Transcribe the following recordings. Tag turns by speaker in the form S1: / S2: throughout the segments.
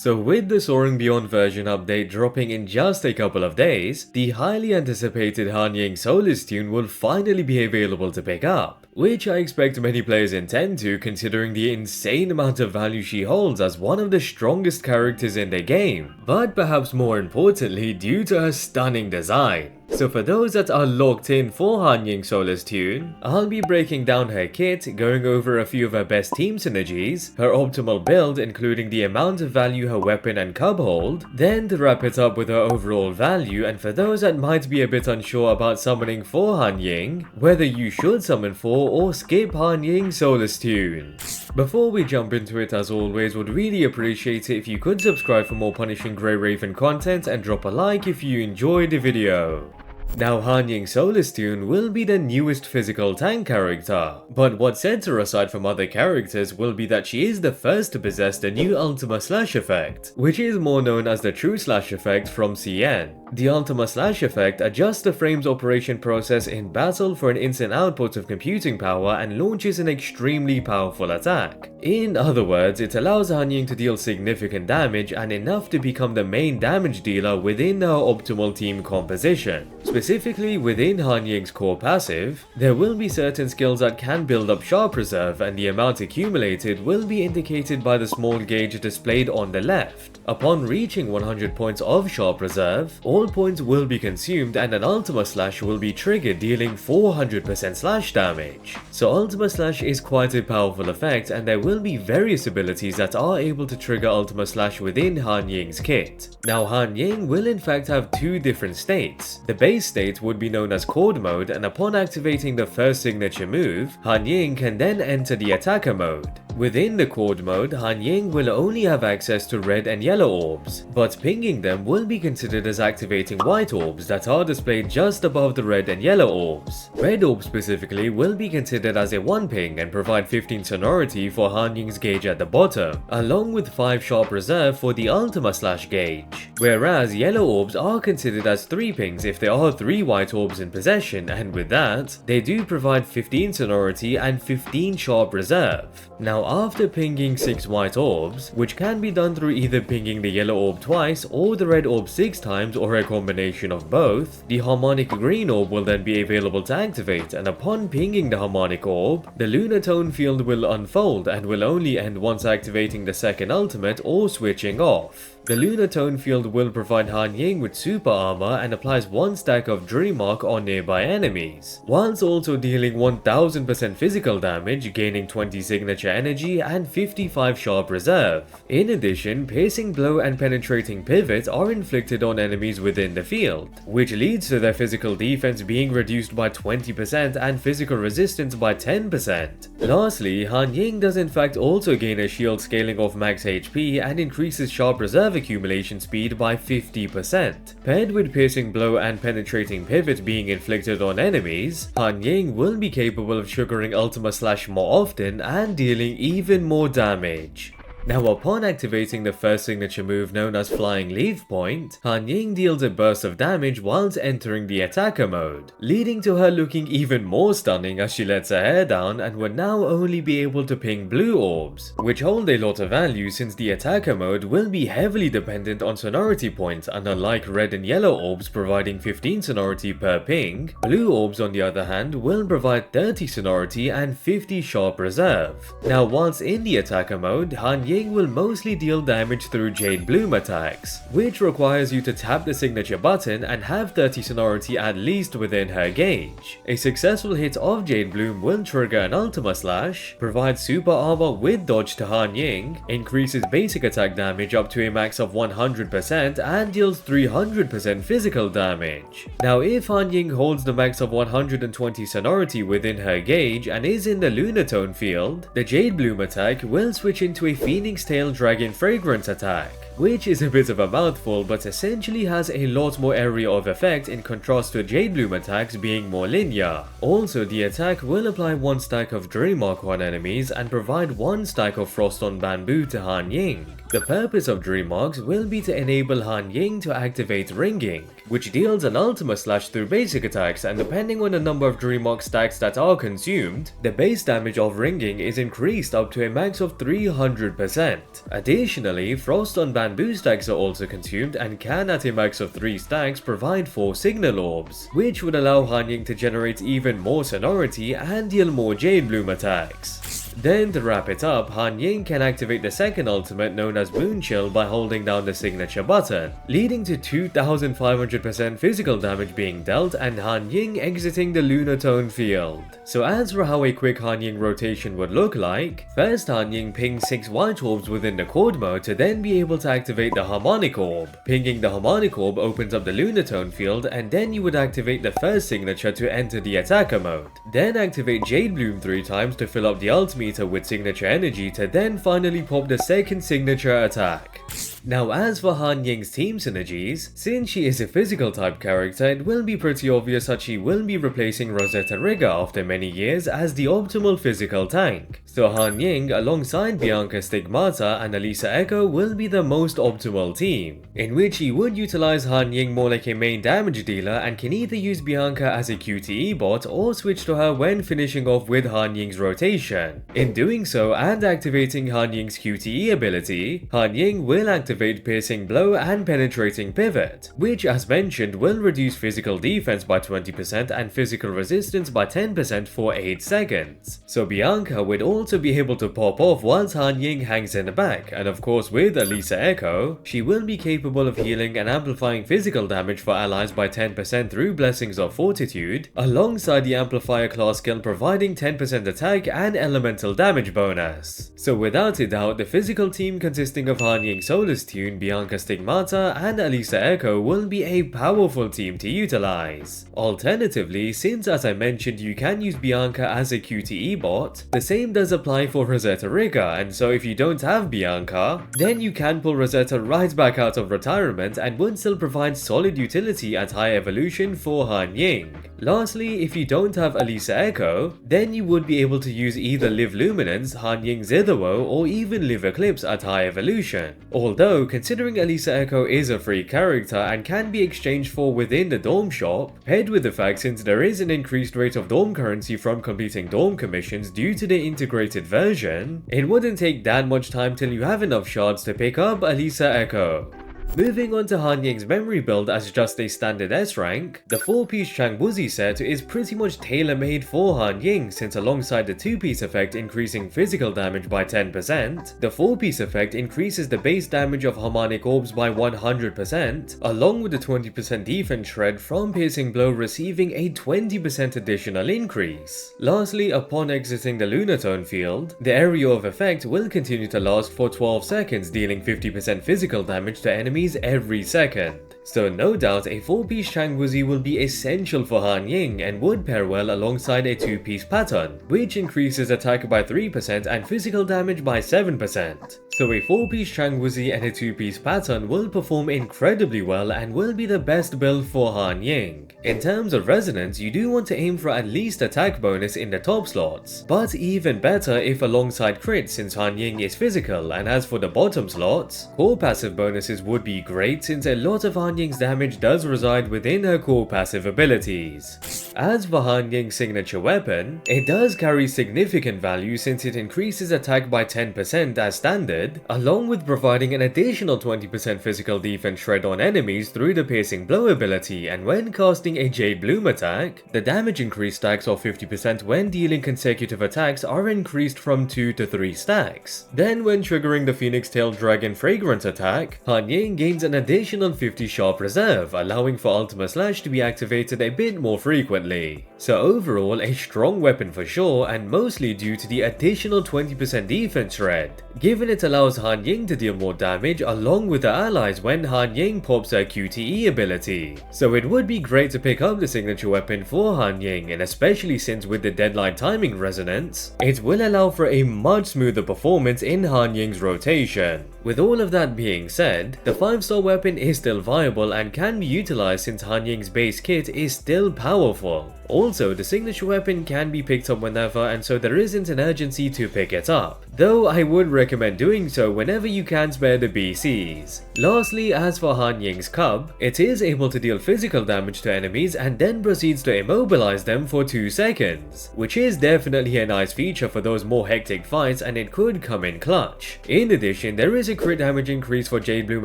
S1: So with the Soaring Beyond version update dropping in just a couple of days, the highly anticipated Hanying Solacetune will finally be available to pick up, which I expect many players intend to considering the insane amount of value she holds as one of the strongest characters in the game, but perhaps more importantly due to her stunning design. So for those that are locked in for Hanying Solacetune, I'll be breaking down her kit, going over a few of her best team synergies, her optimal build including the amount of value her weapon and cub hold, then to wrap it up with her overall value, and for those that might be a bit unsure about summoning for Hanying, whether you should summon for or skip Hanying Solacetune. Before we jump into it, as always, would really appreciate it if you could subscribe for more Punishing Grey Raven content and drop a like if you enjoyed the video. Now Hanying Solacetune will be the newest physical tank character, but what sets her aside from other characters will be that she is the first to possess the new Ultima Slash effect, which is more known as the True Slash effect from CN. The Ultima Slash effect adjusts the frame's operation process in battle for an instant output of computing power and launches an extremely powerful attack. In other words, it allows Hanying to deal significant damage and enough to become the main damage dealer within her optimal team composition. Specifically within Hanying's core passive, there will be certain skills that can build up sharp reserve, and the amount accumulated will be indicated by the small gauge displayed on the left. Upon reaching 100 points of sharp reserve, all points will be consumed and an Ultima Slash will be triggered, dealing 400% slash damage. So Ultima Slash is quite a powerful effect, and there will be various abilities that are able to trigger Ultima Slash within Hanying's kit. Now Hanying will in fact have two different states. The base state would be known as Chord mode, and upon activating the first signature move, Hanying can then enter the attacker mode. Within the Chord mode, Hanying will only have access to red and yellow orbs, but pinging them will be considered as activating white orbs that are displayed just above the red and yellow orbs. Red orbs specifically will be considered as a 1 ping and provide 15 sonority for Hanying's gauge at the bottom, along with 5 sharp reserve for the Ultima Slash gauge. Whereas yellow orbs are considered as 3 pings if there are 3 white orbs in possession, and with that, they do provide 15 sonority and 15 sharp reserve. Now after pinging 6 white orbs, which can be done through either pinging the yellow orb twice or the red orb 6 times or a combination of both, the harmonic green orb will then be available to activate, and upon pinging the harmonic orb, the lunar tone field will unfold and will only end once activating the second ultimate or switching off. The lunar tone field will provide Hanying with super armor and applies 1 stack of Dream Arc on nearby enemies, whilst also dealing 1000% physical damage, gaining 20 signature energy and 55 sharp reserve. In addition, piercing blow and penetrating pivot are inflicted on enemies within the field, which leads to their physical defense being reduced by 20% and physical resistance by 10%. Lastly, Hanying does in fact also gain a shield scaling of max HP and increases sharp reserve accumulation speed by 50%. Paired with piercing blow and penetrating pivot being inflicted on enemies, Hanying will be capable of triggering Ultima Slash more often and dealing even more damage. Now upon activating the first signature move known as Flying Leaf Point, Hanying deals a burst of damage whilst entering the attacker mode, leading to her looking even more stunning as she lets her hair down and will now only be able to ping blue orbs, which hold a lot of value since the attacker mode will be heavily dependent on sonority points, and unlike red and yellow orbs providing 15 sonority per ping, blue orbs on the other hand will provide 30 sonority and 50 sharp reserve. Now once in the attacker mode, Hanying will mostly deal damage through Jade Bloom attacks, which requires you to tap the signature button and have 30 sonority at least within her gauge. A successful hit of Jade Bloom will trigger an Ultima Slash, provide super armor with dodge to Hanying, increases basic attack damage up to a max of 100% and deals 300% physical damage. Now if Hanying holds the max of 120 sonority within her gauge and is in the lunar tone field, the Jade Bloom attack will switch into a Phoenix Tail Dragon Fragrance attack, which is a bit of a mouthful but essentially has a lot more area of effect in contrast to Jade Bloom attacks being more linear. Also, the attack will apply 1 stack of Dream Arc on enemies and provide 1 stack of Frost on Bamboo to Hanying. The purpose of Dream Arcs will be to enable Hanying to activate Ringing, which deals an Ultima Slash through basic attacks, and depending on the number of Dream Arc stacks that are consumed, the base damage of Ringing is increased up to a max of 300%. Additionally, Frost on Bamboo bamboo stacks are also consumed and can at a max of 3 stacks provide 4 signal orbs, which would allow Hanying to generate even more sonority and deal more Jade Bloom attacks. Then to wrap it up, Hanying can activate the second ultimate known as Moon Chill by holding down the signature button, leading to 2500% physical damage being dealt and Hanying exiting the lunar tone field. So as for how a quick Hanying rotation would look like, first Hanying pings 6 white orbs within the chord mode to then be able to activate the harmonic orb. Pinging the harmonic orb opens up the lunar tone field and then you would activate the first signature to enter the attacker mode. Then activate Jade Bloom 3 times to fill up the ultimate with signature energy to then finally pop the second signature attack. Now as for Hanying's team synergies, since she is a physical type character, it will be pretty obvious that she will be replacing Rosetta Rigger after many years as the optimal physical tank. So Hanying alongside Bianca Stigmata and Elisa Echo will be the most optimal team, in which he would utilize Hanying more like a main damage dealer and can either use Bianca as a QTE bot or switch to her when finishing off with Hanying's rotation. In doing so and activating Hanying's QTE ability, Hanying will activate Piercing Blow and Penetrating Pivot, which as mentioned will reduce physical defense by 20% and physical resistance by 10% for 8 seconds. So Bianca would also be able to pop off once Hanying hangs in the back, and of course with Elisa Echo, she will be capable of healing and amplifying physical damage for allies by 10% through Blessings of Fortitude, alongside the Amplifier class skill providing 10% attack and elemental damage bonus. So without a doubt, the physical team consisting of Hanying Solacetune, Bianca Stigmata and Elisa Echo will be a powerful team to utilize. Alternatively, since as I mentioned you can use Bianca as a QTE bot, the same does apply for Rosetta Rigger, and so if you don't have Bianca, then you can pull Rosetta right back out of retirement and would still provide solid utility at high evolution for Hanying. Lastly, if you don't have Elisa Echo, then you would be able to use either Live Luminance, Hanying Zitherwoe, or even Live Eclipse at high evolution. Although, considering Elisa Echo is a free character and can be exchanged for within the Dorm shop, paired with the fact since there is an increased rate of Dorm currency from completing Dorm commissions due to the integrated version, it wouldn't take that much time till you have enough shards to pick up Elisa Echo. Moving on to Hanying's memory build as just a standard S rank, the 4-piece Changwuzi set is pretty much tailor-made for Hanying since alongside the 2-piece effect increasing physical damage by 10%, the 4-piece effect increases the base damage of harmonic orbs by 100%, along with the 20% defense shred from Piercing Blow receiving a 20% additional increase. Lastly, upon exiting the lunar tone field, the area of effect will continue to last for 12 seconds dealing 50% physical damage to enemies every second. So no doubt a 4-piece Changwuzi will be essential for Hanying and would pair well alongside a 2-piece pattern, which increases attack by 3% and physical damage by 7%. So a 4-piece Changwuzi and a 2-piece pattern will perform incredibly well and will be the best build for Hanying. In terms of resonance, you do want to aim for at least attack bonus in the top slots, but even better if alongside crit since Hanying is physical, and as for the bottom slots, core passive bonuses would be great since a lot of Hanying's damage does reside within her core passive abilities. As for Hanying's signature weapon, it does carry significant value since it increases attack by 10% as standard, along with providing an additional 20% physical defense shred on enemies through the Piercing Blow ability, and when casting a Jade Bloom attack, the damage increase stacks of 50% when dealing consecutive attacks are increased from 2 to 3 stacks. Then when triggering the Phoenix Tail Dragon Fragrance attack, Hanying gains an additional 50 sharp reserve, allowing for Ultima Slash to be activated a bit more frequently. So overall, a strong weapon for sure, and mostly due to the additional 20% defense shred, given it allows Hanying to deal more damage along with the allies when Hanying pops her QTE ability. So it would be great to pick up the signature weapon for Hanying, and especially since with the deadline timing resonance, it will allow for a much smoother performance in Hanying's rotation. With all of that being said, the 5-star weapon is still viable and can be utilized since Hanying's base kit is still powerful. Also, the signature weapon can be picked up whenever, and so there isn't an urgency to pick it up, though I would recommend doing so whenever you can spare the BCs. Lastly, as for Hanying's Cub, it is able to deal physical damage to enemies and then proceeds to immobilize them for 2 seconds, which is definitely a nice feature for those more hectic fights, and it could come in clutch. In addition, there is a crit damage increase for Jade Bloom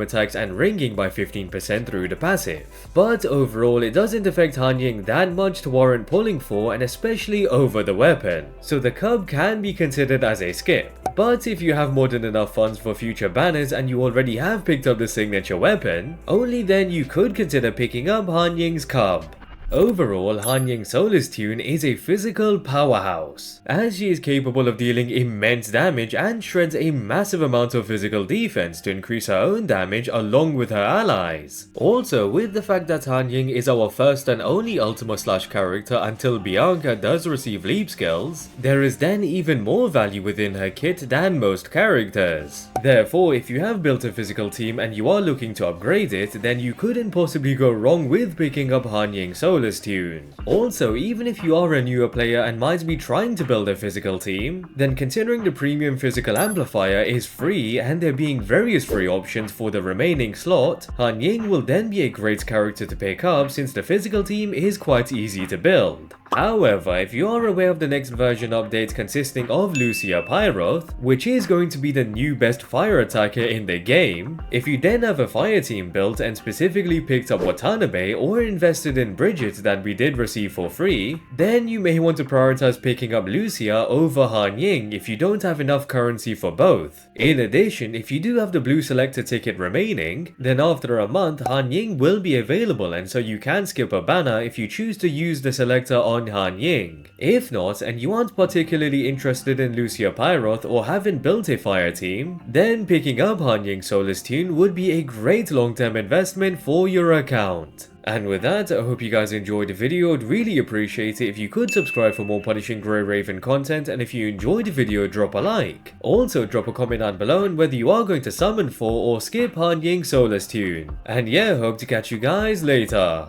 S1: attacks and ringing by 15% through the passive. But overall, it doesn't affect Hanying that much to warrant pulling for, and especially over the weapon, so the Cub can be considered as a skip. But if you have more than enough funds for future banners and you already have picked up the signature weapon, only then you could consider picking up Hanying's Cub. Overall, Hanying Solacetune is a physical powerhouse, as she is capable of dealing immense damage and shreds a massive amount of physical defense to increase her own damage along with her allies. Also, with the fact that Hanying is our first and only Ultima Slash character until Bianca does receive leap skills, there is then even more value within her kit than most characters. Therefore, if you have built a physical team and you are looking to upgrade it, then you couldn't possibly go wrong with picking up Hanying Solacetune. Also, even if you are a newer player and might be trying to build a physical team, then considering the premium physical amplifier is free and there being various free options for the remaining slot, Hanying will then be a great character to pick up since the physical team is quite easy to build. However, if you are aware of the next version update consisting of Lucia Pyroth, which is going to be the new best fire attacker in the game, if you then have a fire team built and specifically picked up Watanabe or invested in Bridget that we did receive for free, then you may want to prioritize picking up Lucia over Hanying if you don't have enough currency for both. In addition, if you do have the blue selector ticket remaining, then after a month Hanying will be available, and so you can skip a banner if you choose to use the selector on Hanying. If not, and you aren't particularly interested in Lucia Pyroth or haven't built a fire team, then picking up Hanying Solacetune would be a great long-term investment for your account. And with that, I hope you guys enjoyed the video. I'd really appreciate it if you could subscribe for more Punishing Grey Raven content, and if you enjoyed the video, drop a like. Also, drop a comment down below on whether you are going to summon for or skip Hanying Solacetune. And yeah, hope to catch you guys later.